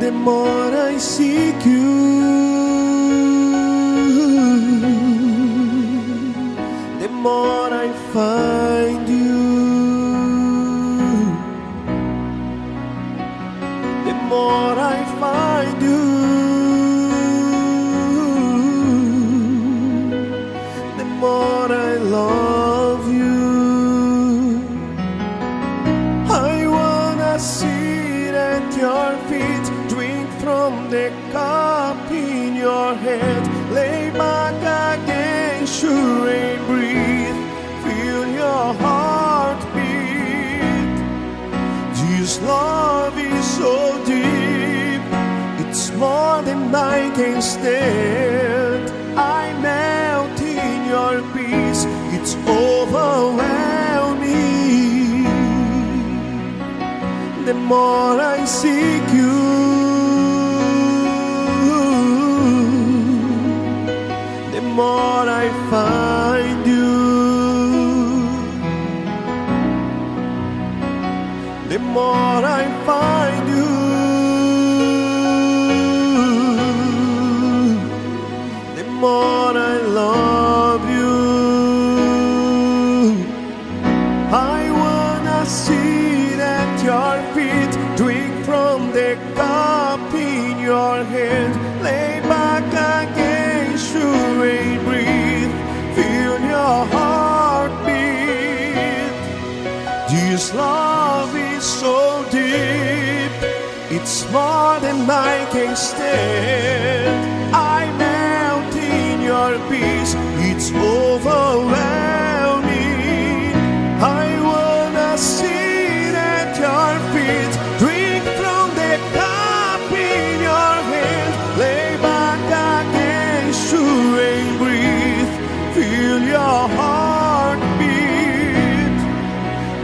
the more I seek you, the more I find you, the more I find you, the more I love you. I wanna sit at your feet, drink from the cup in your hand, lay back against you and breathe, feel your heartbeat. This love is so deep, it's more than I can stand. I melt in your peace, it's overwhelming. The more I seek you, the more I find you, the more I find you, the more I love you. I wanna sit at your feet, drink from the cup in your hand, lay back against you and breathe, feel your heartbeat. This love is so deep, it's more than I can stand. I melt in your peace, it's overwhelming. I wanna sit at your feet, drink from the cup in your hand, lay back against you and breathe, feel your heartbeat.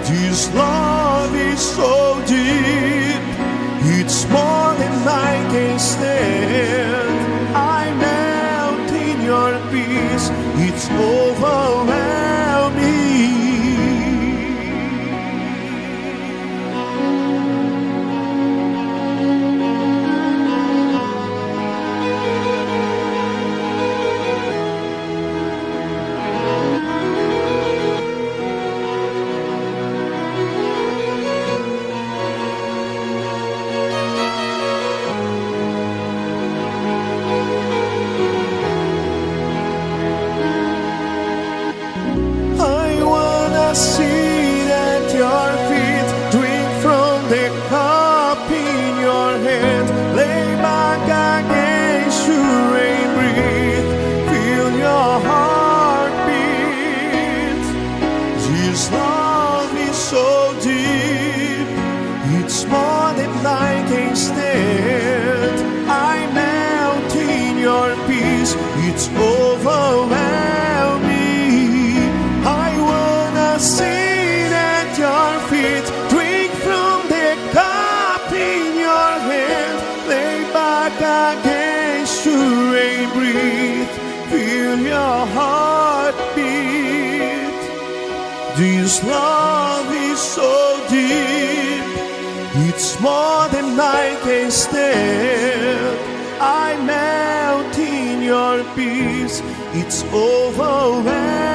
This love is so deep, it's more than I can stand. I melt in your peace, it's overwhelming. Sit at your feet, drink from the cup in your hand, lay back against you and breathe, feel your heartbeat. This love is so deep, it's more than I can stand. I melt in your peace, it's overwhelming. Sit at your feet, drink from the cup in your hand, lay back against you and breathe, feel your heartbeat. This love is so deep, it's more than I can stand. I melt in your peace, it's overwhelming.